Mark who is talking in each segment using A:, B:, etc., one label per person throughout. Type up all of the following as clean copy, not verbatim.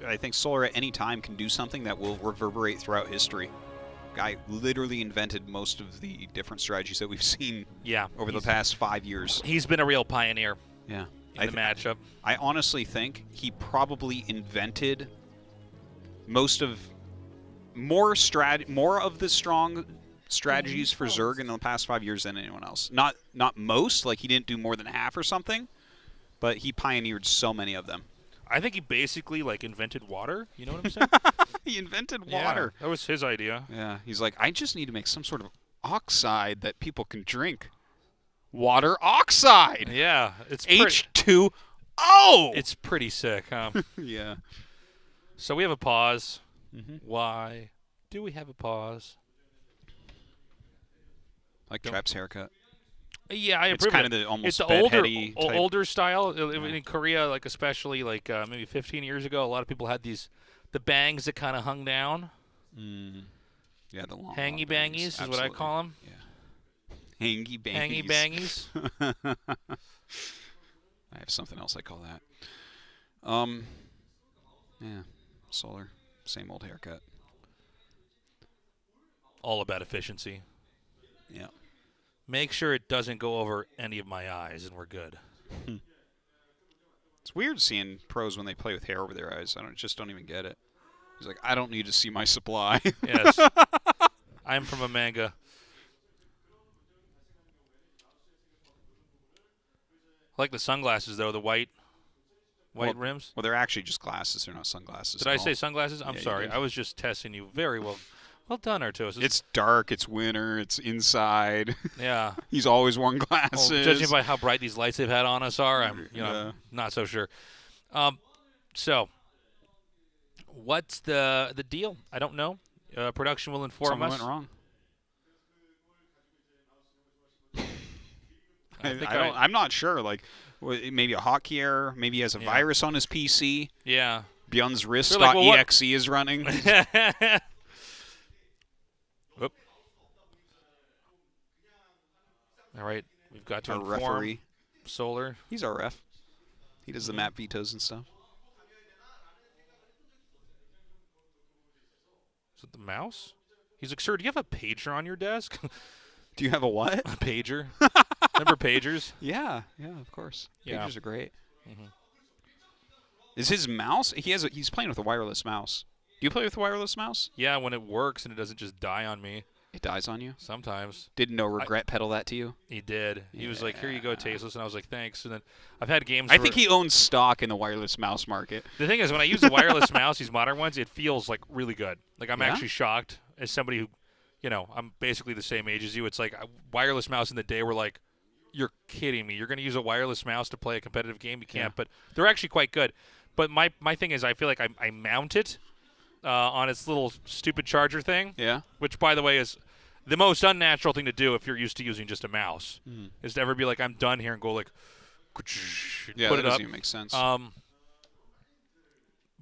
A: I think Solar at any time can do something that will reverberate throughout history. Guy literally invented most of the different strategies that we've seen over the past 5 years.
B: He's been a real pioneer
A: in
B: the matchup.
A: I honestly think he probably invented more of the strong strategies for Zerg in the past 5 years than anyone else. Not most, like he didn't do more than half or something, but he pioneered so many of them.
B: I think he basically like invented water. You know what I'm saying?
A: He invented water.
B: Yeah, that was his idea.
A: Yeah, he's like, I just need to make some sort of oxide that people can drink. Water oxide.
B: Yeah, it's
A: H2O.
B: It's pretty sick, huh?
A: Yeah.
B: So we have a pause. Why do we have a pause?
A: Like Trap's haircut.
B: Yeah, I approve.
A: It's kind of the almost
B: older style. In Korea, like especially like maybe 15 years ago, a lot of people had the bangs that kind of hung down.
A: Yeah, the long
B: hangy bangies is what I call them.
A: Yeah. Hangy bangies.
B: Hangy bangies.
A: I have something else I call that. Yeah, Solar, same old haircut.
B: All about efficiency.
A: Yeah.
B: Make sure it doesn't go over any of my eyes, and we're good.
A: It's weird seeing pros when they play with hair over their eyes. I just don't even get it. He's like, I don't need to see my supply.
B: Yes. I'm from a manga. I like the sunglasses, though, the white rims.
A: Well, they're actually just glasses. They're not sunglasses.
B: Did I say sunglasses? I'm sorry. I was just testing you. Very well. Well done, Artosis.
A: It's dark. It's winter. It's inside.
B: Yeah.
A: He's always worn glasses.
B: Well, judging by how bright these lights they've had on us are, I'm not so sure. So, what's the deal? I don't know. Production will inform us.
A: Something went wrong. I'm not sure. Like, maybe a hotkey error. Maybe he has a virus on his PC.
B: Yeah.
A: Beyond's Wrist.exe is running.
B: Whoop. All right. We've got to
A: our
B: inform
A: referee.
B: Solar.
A: He's our ref. He does the map vetoes and stuff.
B: Is it the mouse? He's like, sir, do you have a pager on your desk?
A: Do you have a what?
B: A pager. Remember pagers?
A: Yeah, of course.
B: Yeah.
A: Pagers are great. Is his mouse? He's playing with a wireless mouse. Do you play with a wireless mouse?
B: Yeah, when it works and it doesn't just die on me.
A: It dies on you?
B: Sometimes.
A: Did No Regret pedal that to you?
B: He did. He was like, here you go, Tasteless. And I was like, thanks. And then I've had games
A: I think he owns stock in the wireless mouse market.
B: The thing is, when I use the wireless mouse, these modern ones, it feels like really good. Like I'm actually shocked as somebody who, I'm basically the same age as you. It's like a wireless mouse in the day, we're like, you're kidding me. You're going to use a wireless mouse to play a competitive game? You can't. But they're actually quite good. But my thing is, I feel like I mount it on its little stupid charger thing.
A: Yeah.
B: Which, by the way, is the most unnatural thing to do if you're used to using just a mouse. Is to ever be like, I'm done here and go like, put
A: that
B: it up.
A: Doesn't even make sense.
B: But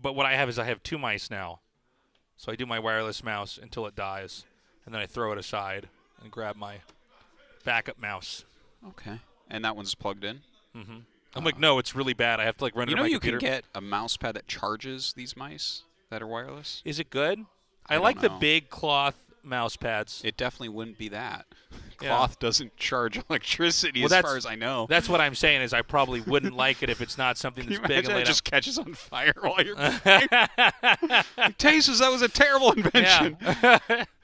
B: what I have is I have two mice now. So I do my wireless mouse until it dies. And then I throw it aside and grab my backup mouse.
A: Okay. And that one's plugged in?
B: I'm like, no, it's really bad. I have to like run it on my computer.
A: You can get a mouse pad that charges these mice that are wireless?
B: Is it good? I like the big cloth mouse pads.
A: It definitely wouldn't be that. Cloth doesn't charge electricity as far as I know.
B: That's what I'm saying is I probably wouldn't like it if it's not something that's big and
A: it just catches on fire while you're playing. Tasteless, that was a terrible invention.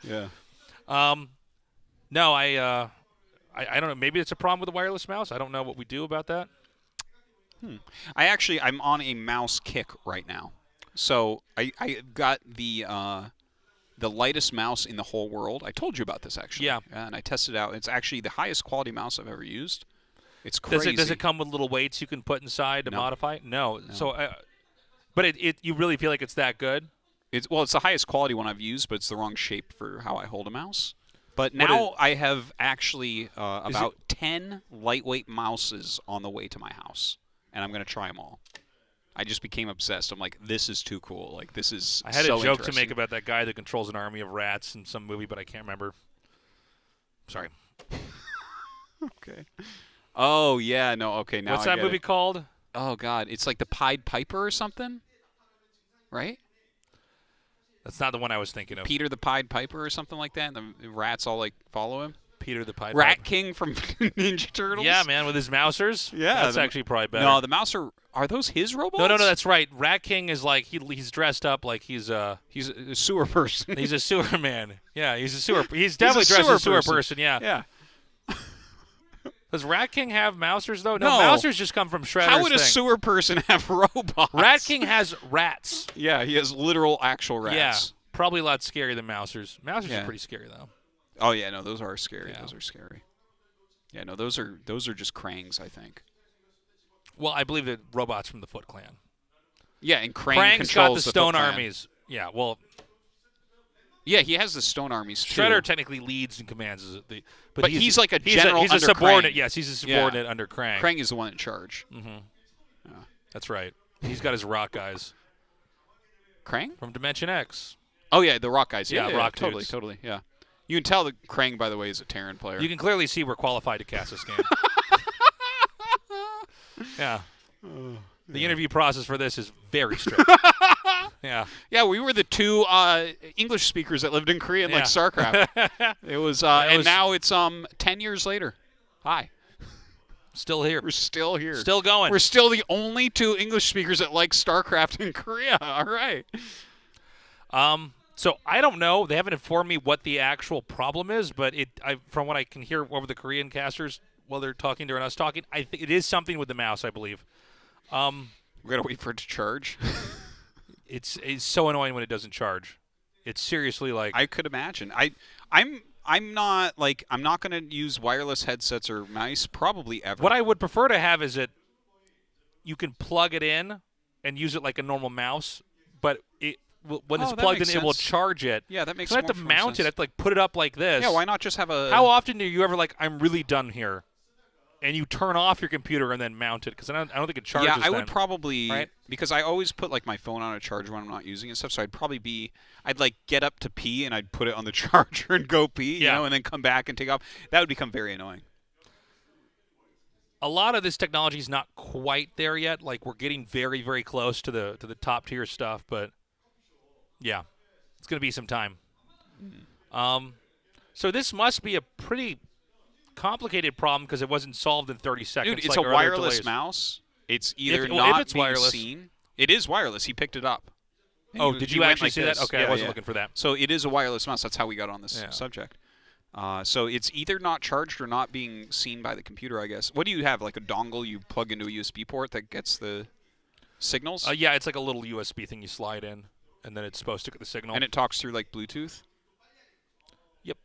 B: Yeah. No, I don't know. Maybe it's a problem with the wireless mouse. I don't know what we do about that.
A: I'm on a mouse kick right now. So I got the lightest mouse in the whole world. I told you about this, actually.
B: Yeah.
A: And I tested it out. It's actually the highest quality mouse I've ever used. It's crazy.
B: Does it come with little weights you can put inside to modify? No. So, but you really feel like it's that good?
A: It's the highest quality one I've used, but it's the wrong shape for how I hold a mouse. But now I have actually about 10 lightweight mouses on the way to my house, and I'm going to try them all. I just became obsessed. I'm like, this is too cool. Like, this is
B: I had a joke to make about that guy that controls an army of rats in some movie, but I can't remember. Sorry.
A: Okay. Oh, yeah. No, okay. Now
B: What's that movie called?
A: Oh, God. It's like the Pied Piper or something? right?
B: That's not the one I was thinking of.
A: Peter the Pied Piper or something like that, and the rats all like follow him.
B: Peter the Pied
A: Rat
B: Piper.
A: King from Ninja Turtles.
B: Yeah, man, with his mousers.
A: Yeah,
B: that's actually probably better.
A: No, the Mouser. Are those his robots?
B: No, that's right. Rat King is like he's dressed up like he's a
A: sewer person.
B: He's a sewer man. Yeah, he's a sewer. He's definitely dressed as a sewer person. Yeah.
A: Yeah.
B: Does Rat King have mousers though? No, mousers just come from Shredder's
A: How would a
B: thing.
A: sewer person have robots?
B: Rat King has rats.
A: Yeah, he has literal, actual rats.
B: Yeah, probably a lot scarier than mousers. Mousers
A: Yeah.
B: are pretty scary though.
A: Oh yeah, no, those are scary.
B: Yeah.
A: Those are scary. Yeah, no, those are just Krangs, I think.
B: Well, I believe that robots from the Foot Clan.
A: Yeah, and Krang
B: Krang's got
A: controls
B: the Stone
A: Foot Clan.
B: Armies. Yeah, well,
A: Yeah, he has the Stone Armies too.
B: Shredder technically leads and commands the,
A: but he's like a general
B: He's a
A: under
B: subordinate.
A: Krang.
B: Yes, he's a subordinate under Krang.
A: Krang is the one in charge.
B: Mm-hmm.
A: Yeah.
B: That's right. He's got his rock guys
A: Krang?
B: from Dimension X.
A: Oh yeah, the rock guys.
B: Yeah, rock
A: totally,
B: dudes.
A: totly. Yeah. You can tell that Krang, by the way, is a Terran player.
B: You can clearly see we're qualified to cast this game. Yeah. The interview process for this is very strict. Yeah.
A: Yeah, we were the two English speakers that lived in Korea in like StarCraft. It was, and now it's 10 years later. Hi.
B: Still here.
A: We're still here.
B: Still going.
A: We're still the only two English speakers that like StarCraft in Korea. All right.
B: So I don't know. They haven't informed me what the actual problem is, but from what I can hear over the Korean casters while they're talking during us talking, I think it is something with the mouse, I believe.
A: We're gonna wait for it to charge.
B: It's so annoying when it doesn't charge. It's seriously like
A: I could imagine. I'm not gonna use wireless headsets or mice probably ever.
B: What I would prefer to have is that you can plug it in and use it like a normal mouse, but when it's plugged in, it will charge it.
A: Yeah, that makes
B: sense. So I have to mount it. I have to like put it up like this.
A: Yeah, why not just have a?
B: How often do you ever like I'm really done here, and you turn off your computer and then mount it because I don't think it charges.
A: Yeah, I
B: then.
A: would probably
B: right?
A: Because I always put like my phone on a charger when I'm not using it and stuff. So I'd like get up to pee and I'd put it on the charger and go pee, you know, and then come back and take off. That would become very annoying.
B: A lot of this technology is not quite there yet. Like we're getting very, very close to the top tier stuff, but yeah, it's going to be some time. So this must be a pretty complicated problem because it wasn't solved in 30 seconds.
A: Dude, it's
B: like
A: a wireless mouse. It's either
B: if
A: not
B: it's
A: being
B: wireless.
A: seen. It is wireless. He picked it up.
B: Oh, did you actually see that? Okay,
A: Yeah,
B: I wasn't
A: yeah.
B: looking for that.
A: So it is a wireless mouse. That's how we got on this subject. So it's either not charged or not being seen by the computer, I guess. What do you have, like a dongle you plug into a USB port that gets the signals?
B: Yeah, it's like a little USB thing you slide in, and then it's supposed to get the signal.
A: And it talks through, like, Bluetooth?
B: Yep.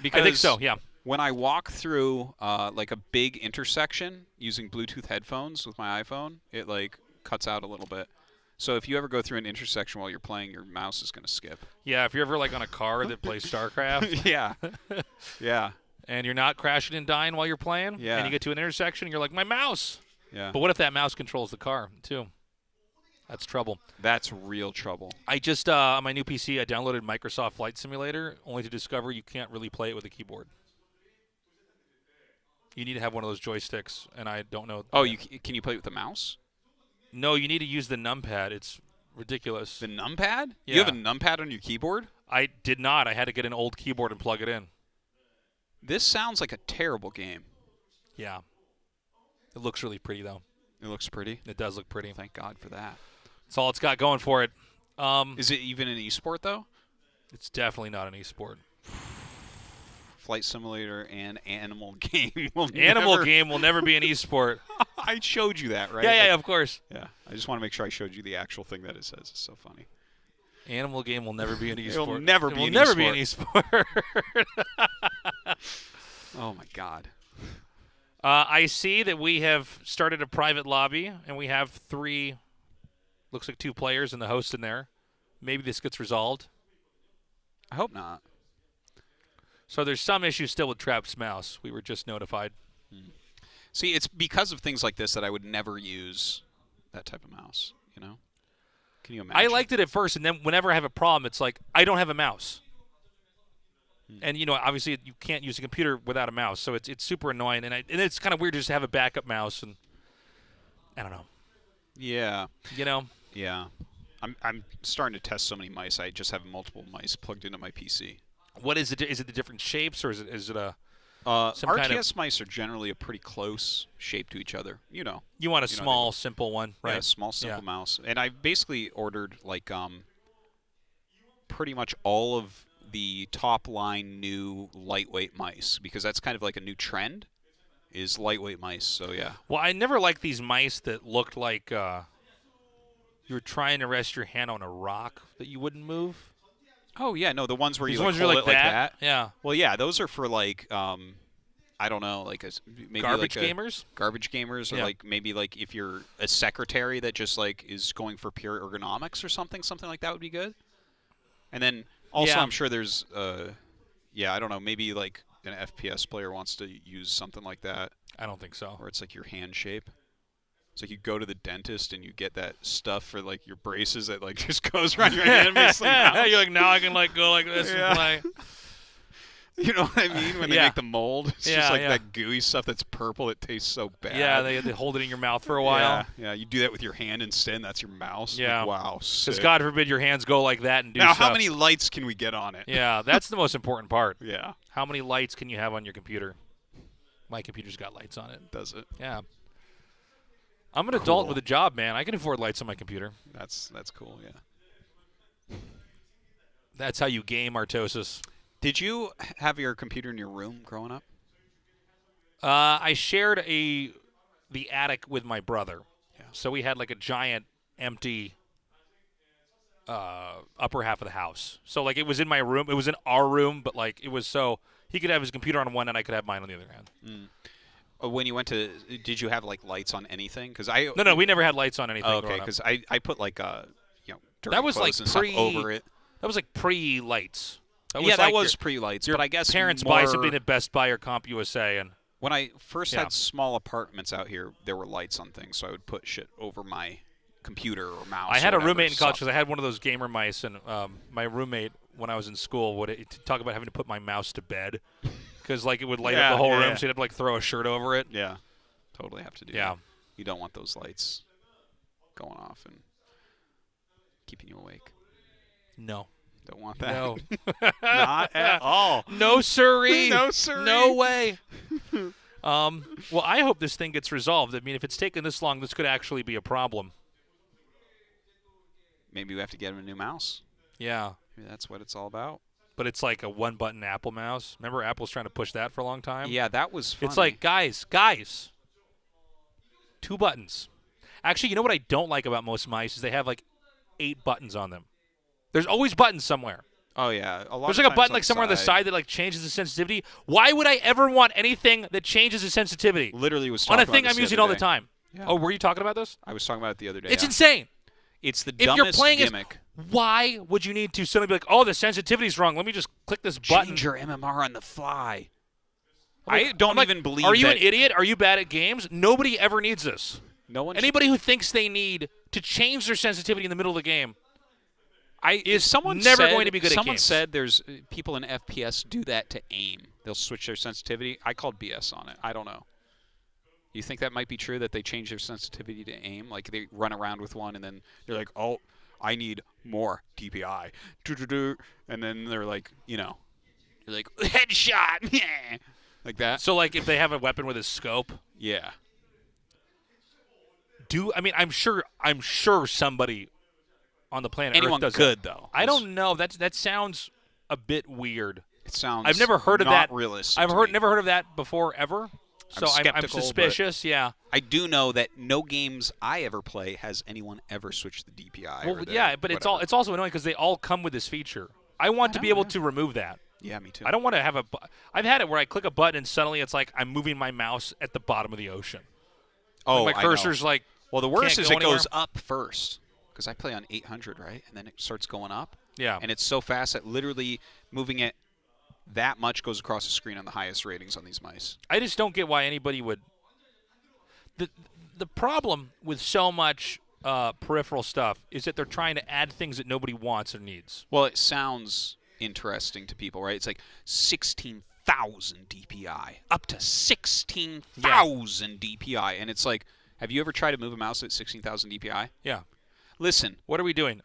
A: Because
B: I think so, yeah.
A: When I walk through, like, a big intersection using Bluetooth headphones with my iPhone, it, like, cuts out a little bit. So if you ever go through an intersection while you're playing, your mouse is going to skip.
B: Yeah, if you're ever like on a car that plays StarCraft.
A: Yeah. Yeah.
B: And you're not crashing and dying while you're playing.
A: Yeah.
B: And you get to an intersection and you're like, my mouse.
A: Yeah.
B: But what if that mouse controls the car too? That's trouble.
A: That's real trouble.
B: I just, on my new PC, I downloaded Microsoft Flight Simulator only to discover you can't really play it with a keyboard. You need to have one of those joysticks, and I don't know.
A: Oh, can you play it with the mouse?
B: No, you need to use the numpad. It's ridiculous.
A: The numpad?
B: Yeah.
A: You have a numpad on your keyboard?
B: I did not. I had to get an old keyboard and plug it in.
A: This sounds like a terrible game.
B: Yeah. It looks really pretty, though.
A: It looks pretty?
B: It does look pretty.
A: Thank God for that.
B: That's all it's got going for it.
A: Is it even an esport, though?
B: It's definitely not an esport.
A: Flight Simulator and Animal Game will
B: Game will never be an esport.
A: I showed you that, right?
B: Yeah, of course.
A: Yeah. I just want to make sure I showed you the actual thing that it says. It's so funny.
B: Animal Game will never be an esport.
A: It will never be an
B: esport.
A: Oh, my God.
B: I see that we have started a private lobby, and we have looks like 2 players and the host in there. Maybe this gets resolved.
A: I hope not.
B: So there's some issues still with Trap's mouse. We were just notified.
A: See, it's because of things like this that I would never use that type of mouse, you know? Can you imagine?
B: I liked it at first, and then whenever I have a problem, it's like, I don't have a mouse. And, you know, obviously you can't use a computer without a mouse, so it's super annoying. And it's kind of weird just to have a backup mouse, and I don't know.
A: Yeah.
B: You know?
A: Yeah. I'm starting to test so many mice. I just have multiple mice plugged into my PC.
B: What is it? Is it the different shapes, or is it a some
A: RTS
B: kind of,
A: mice are generally a pretty close shape to each other. You know.
B: you want a small, simple one, right?
A: Yeah, a small, simple mouse. And I basically ordered like pretty much all of the top line new lightweight mice because that's kind of like a new trend. Is lightweight mice. So yeah.
B: Well, I never liked these mice that looked like you were trying to rest your hand on a rock that you wouldn't move.
A: Oh yeah, no, the ones where
B: These
A: you
B: ones
A: hold
B: are
A: it like that.
B: Yeah.
A: Well, yeah, those are for like I don't know, like maybe
B: garbage
A: like
B: gamers.
A: Garbage gamers, or like maybe like if you're a secretary that just like is going for pure ergonomics or something like that would be good. And then also I'm sure there's yeah, I don't know, maybe like an FPS player wants to use something like that.
B: I don't think so.
A: Or it's like your hand shape. It's like you go to the dentist and you get that stuff for like your braces that like just goes around your hand. And makes them mouse.
B: You're like, now I can like go like this and play.
A: You know what I mean? When they make the mold, it's just like that gooey stuff that's purple. It tastes so bad.
B: Yeah, they hold it in your mouth for a while.
A: Yeah, you do that with your hand instead, and that's your mouse.
B: Yeah.
A: Like, wow,
B: because God forbid your hands go like that and do
A: now,
B: stuff.
A: how many lights can we get on it?
B: Yeah, that's the most important part.
A: Yeah.
B: How many lights can you have on your computer? My computer's got lights on it.
A: Does it?
B: Yeah. I'm an adult with a job, man. I can afford lights on my computer.
A: That's cool, yeah.
B: That's how you game Artosis.
A: Did you have your computer in your room growing up?
B: I shared the attic with my brother. Yeah. So we had like a giant empty upper half of the house. So like it was in my room. It was in our room, but like it was so he could have his computer on one and I could have mine on the other hand.
A: When you went to, did you have like lights on anything? Because
B: no, we never had lights on anything.
A: Oh, okay, because I put like
B: that was like
A: pre over it.
B: That was like pre-lights.
A: That was pre-lights. But I guess
B: parents buy something at Best Buy or Comp USA, and
A: when I first had small apartments out here, there were lights on things, so I would put shit over my computer or mouse.
B: I had a roommate in college because I had one of those gamer mice, and my roommate when I was in school would talk about having to put my mouse to bed. Because like it would light up the whole room, so you'd have to like throw a shirt over it.
A: Yeah, totally have to do that. You don't want those lights going off and keeping you awake.
B: No.
A: Don't want that.
B: No.
A: Not at all.
B: No siree.
A: No siree.
B: No way. Well, I hope this thing gets resolved. I mean, if it's taken this long, this could actually be a problem.
A: Maybe we have to get him a new mouse.
B: Yeah.
A: Maybe that's what it's all about.
B: But it's like a one-button Apple mouse. Remember Apple's trying to push that for a long time?
A: Yeah, that was funny.
B: It's like, guys, 2 buttons. Actually, you know what I don't like about most mice is they have like 8 buttons on them. There's always buttons somewhere.
A: Oh, yeah.
B: There's like a button like somewhere on the side that like changes the sensitivity. Why would I ever want anything that changes the sensitivity?
A: Literally was talking
B: on a thing I'm using all the time.
A: Yeah.
B: Oh, were you talking about this?
A: I was talking about it the other day.
B: It's insane.
A: It's the dumbest gimmick.
B: Why would you need to suddenly be like, oh, the sensitivity's wrong. Let me just click this button.
A: Change your MMR on the fly. I don't even believe
B: Are you an idiot? Are you bad at games? Nobody ever needs this.
A: No one.
B: Anybody who thinks they need to change their sensitivity in the middle of the game is never going to be good at games.
A: Someone said there's people in FPS do that to aim. They'll switch their sensitivity. I called BS on it. I don't know. You think that might be true, that they change their sensitivity to aim? Like they run around with one and then they're like, oh, I need more DPI. And then they're like, you're like, headshot. Like that.
B: So like if they have a weapon with a scope.
A: Yeah.
B: I'm sure somebody on the planet
A: Anyone
B: Earth does
A: could,
B: that.
A: though.
B: I don't know. That sounds a bit weird.
A: It sounds
B: I've never heard of that.
A: Realistic.
B: I've never heard of that before ever. So I'm suspicious. Yeah.
A: I do know that no games I ever play has anyone ever switched the DPI.
B: Well, yeah, but
A: whatever.
B: it's also annoying because they all come with this feature. I want to be able to remove that.
A: Yeah, me too.
B: I don't want to have I've had it where I click a button and suddenly it's like I'm moving my mouse at the bottom of the ocean.
A: Oh,
B: like my cursor's like.
A: Well, the worst is it goes up first because I play on 800, right? And then it starts going up.
B: Yeah.
A: And it's so fast that literally moving it that much goes across the screen on the highest ratings on these mice.
B: I just don't get why anybody would. The problem with so much peripheral stuff is that they're trying to add things that nobody wants or needs.
A: Well, it sounds interesting to people, right? It's like 16,000 DPI, up to 16,000 DPI, and it's like, have you ever tried to move a mouse at 16,000 DPI?
B: Yeah.
A: Listen.
B: What are we doing?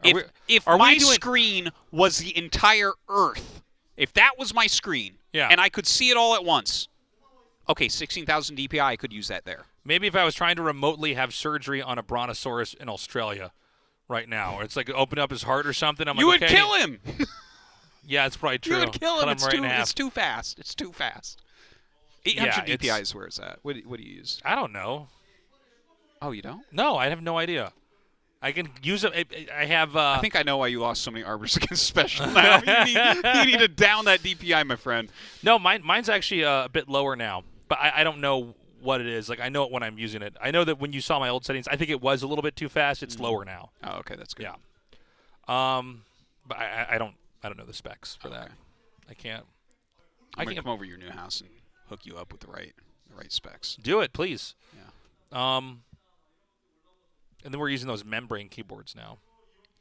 A: If my screen was the entire Earth, if that was my screen, and I could see it all at once, okay, 16,000 DPI, I could use that there.
B: Maybe if I was trying to remotely have surgery on a brontosaurus in Australia right now, or it's like open up his heart or something.
A: You would kill him.
B: Yeah, it's probably true.
A: You would kill him. It's too fast. It's too fast. 800 DPI is where it's at. What do you use?
B: I don't know.
A: Oh, you don't?
B: No, I have no idea. I can use it. I have.
A: I think I know why you lost so many arbors against special now. you need to down that DPI, my friend.
B: No, mine's actually a bit lower now, but I don't know what it is. Like, I know it when I'm using it. I know that when you saw my old settings, I think it was a little bit too fast. It's lower now.
A: Oh, okay, that's good.
B: Yeah. But I don't know the specs for that. I can't.
A: I can come over to your new house and hook you up with the right specs.
B: Do it, please.
A: Yeah.
B: And then we're using those membrane keyboards now.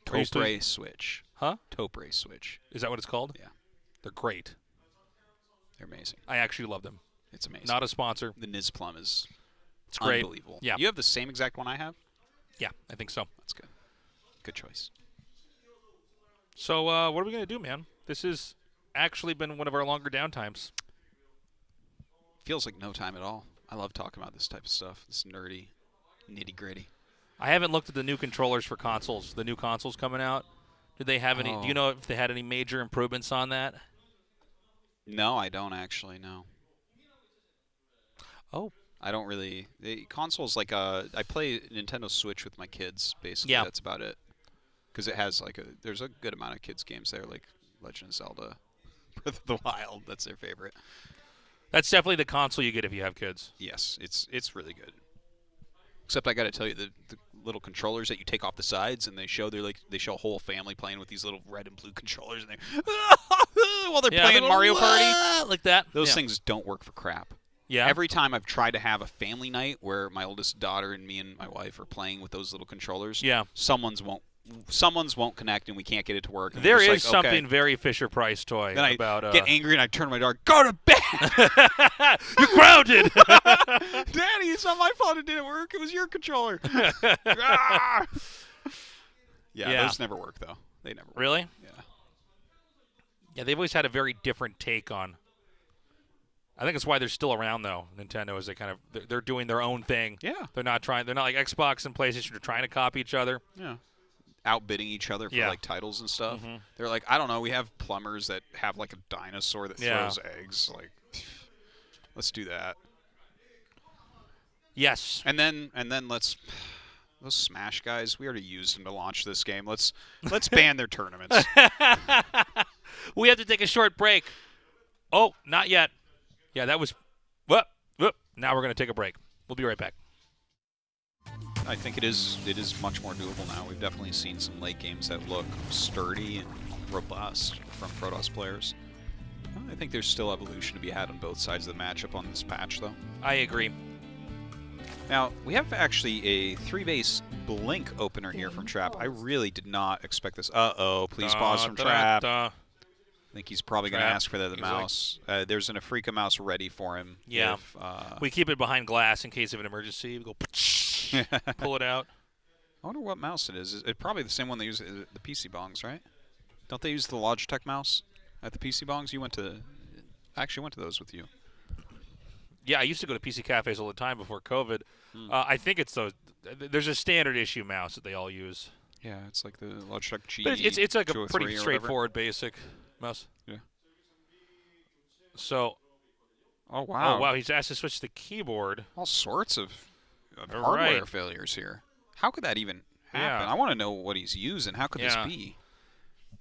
A: Topre switch.
B: Huh?
A: Topre switch.
B: Is that what it's called?
A: Yeah.
B: They're great.
A: They're amazing.
B: I actually love them.
A: It's amazing.
B: Not a sponsor.
A: The Niz Plum is
B: great.
A: Unbelievable.
B: Yeah.
A: You have the same exact one I have?
B: Yeah, I think so.
A: That's good. Good choice.
B: So what are we going to do, man? This has actually been one of our longer downtimes.
A: Feels like no time at all. I love talking about this type of stuff. This nerdy, nitty-gritty.
B: I haven't looked at the new controllers for consoles. The new consoles coming out. Did they have any? Do you know if they had any major improvements on that?
A: No, I don't actually. No.
B: Oh.
A: I don't really. The consoles like I play Nintendo Switch with my kids. Basically, that's about it. Because it has there's a good amount of kids games there, like Legend of Zelda, Breath of the Wild. That's their favorite.
B: That's definitely the console you get if you have kids.
A: Yes, it's really good. Except I got to tell you, the little controllers that you take off the sides and they show they show a whole family playing with these little red and blue controllers and they while they're playing Mario Party
B: like that.
A: Those things don't work for crap.
B: Yeah.
A: Every time I've tried to have a family night where my oldest daughter and me and my wife are playing with those little controllers, someone's won't connect and we can't get it to work.
B: There is something very Fisher-Price toy
A: then
B: about.
A: I get angry and I turn to my daughter, go to bed!
B: You're grounded!
A: Daddy, it's not my fault it didn't work. It was your controller. Yeah, those never work, though. They never work.
B: Really?
A: Yeah.
B: Yeah, they've always had a very different take on. I think it's why they're still around, though. Nintendo is they're doing their own thing.
A: Yeah.
B: They're not like Xbox and PlayStation. They're trying to copy each other.
A: Yeah. Outbidding each other for titles and stuff.
B: Mm-hmm.
A: They're like, I don't know, we have plumbers that have a dinosaur that throws eggs. Like, let's do that.
B: Yes.
A: And then those Smash guys, we already used them to launch this game. Let's ban their tournaments.
B: We have to take a short break. Oh, not yet. Yeah, that was whoop. Now we're going to take a break. We'll be right back.
A: I think it is much more doable now. We've definitely seen some late games that look sturdy and robust from Protoss players. I think there's still evolution to be had on both sides of the matchup on this patch, though.
B: I agree.
A: Now, we have actually a 3-base Blink opener here from Trap. I really did not expect this. Uh-oh, please pause from Trap. I think he's probably going to ask for the mouse. There's an Afrika mouse ready for him.
B: Yeah. We keep it behind glass in case of an emergency. We go pull it out.
A: I wonder what mouse it is. It's probably the same one they use at the PC bongs, right? Don't they use the Logitech mouse at the PC bongs? I actually went to those with you.
B: Yeah, I used to go to PC cafes all the time before COVID. I think it's those. There's a standard issue mouse that they all use.
A: Yeah, it's like the Logitech G.
B: But it's like a pretty straightforward, basic mouse.
A: Yeah.
B: So.
A: Oh wow!
B: Oh wow! He's asked to switch the keyboard.
A: All sorts of hardware failures here. How could that even happen? I want to know what he's using. How could this be?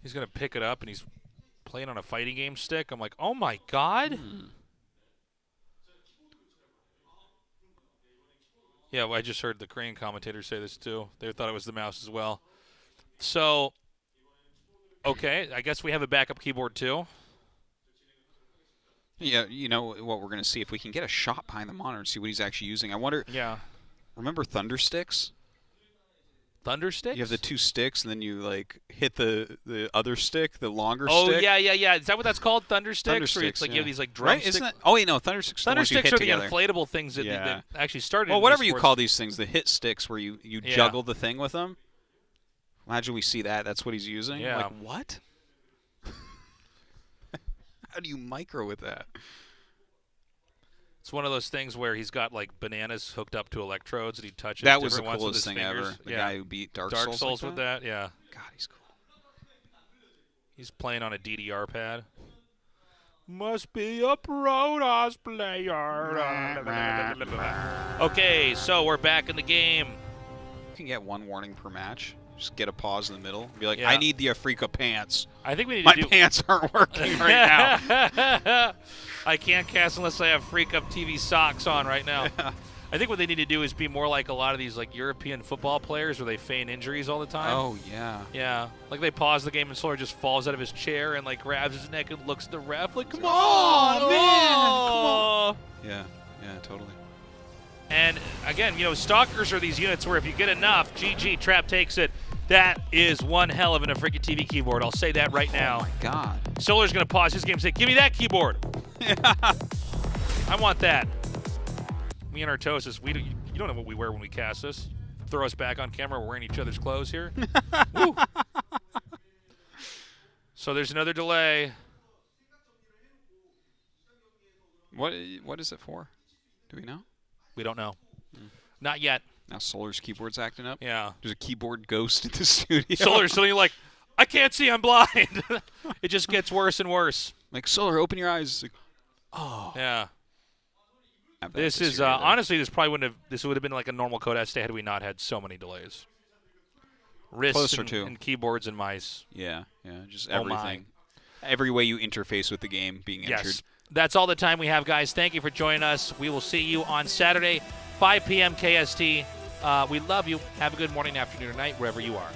B: He's gonna pick it up and he's playing on a fighting game stick. I'm like, oh my god. Yeah, well, I just heard the Korean commentators say this too. They thought it was the mouse as well. So, okay, I guess we have a backup keyboard too.
A: Yeah, you know what we're going to see, if we can get a shot behind the monitor and see what he's actually using. I wonder, remember Thunder Sticks?
B: Thunder Sticks?
A: You have the two sticks, and then you, hit the other stick, the longer stick.
B: Oh, yeah. Is that what that's called, Thunder Sticks?
A: Thunder Sticks,
B: you have these, drum
A: right?
B: sticks?
A: Isn't that? Oh, wait, no, Thunder Sticks
B: are
A: the
B: together. Inflatable things that actually started
A: Well, whatever you call these things, the hit sticks where you juggle the thing with them. Imagine we see that. That's what he's using.
B: Yeah.
A: Like, what? How do you micro with that?
B: It's one of those things where he's got like bananas hooked up to electrodes and he touches.
A: That was the
B: different ones
A: coolest
B: with
A: thing
B: his fingers.
A: ever. The guy who beat Dark
B: Souls
A: like
B: with that. Yeah.
A: God, he's cool.
B: He's playing on a DDR pad. Must be a Protoss player. Okay, so we're back in the game.
A: You can get 1 warning per match. Just get a pause in the middle. Be like,
B: Yeah.
A: I need the Afrika pants.
B: I think we need
A: My
B: to do.
A: pants aren't working right now.
B: I can't cast unless I have Freak Up TV socks on right now.
A: Yeah.
B: I think what they need to do is be more like a lot of these like European football players where they feign injuries all the time.
A: Oh, yeah.
B: Yeah, like they pause the game and Solar just falls out of his chair and like grabs his neck and looks at the ref like, come on,
A: man, come on. Yeah, totally.
B: And again, you know, Stalkers are these units where if you get enough, GG, Trap takes it. That is one hell of an Afrika TV keyboard. I'll say that right now.
A: Oh, my God.
B: Solar's going to pause his game and say, give me that keyboard.
A: Yeah.
B: I want that. Me and Artosis, you don't know what we wear when we cast this. Throw us back on camera. We're wearing each other's clothes here. Woo. So there's another delay.
A: What is it for? Do we know?
B: We don't know. Not yet.
A: Now Solar's keyboard's acting up?
B: Yeah.
A: There's a keyboard ghost in the studio.
B: Solar's suddenly like, I can't see, I'm blind. It just gets worse and worse.
A: Like, Solar, open your eyes. Like, oh.
B: Yeah.
A: This
B: is honestly, this would have been like a normal code S day had we not had so many delays. Wrists and keyboards and mice.
A: Yeah, just everything. Every way you interface with the game being entered.
B: Yes. That's all the time we have, guys. Thank you for joining us. We will see you on Saturday, 5 p.m. KST. We love you. Have a good morning, afternoon, or night, wherever you are.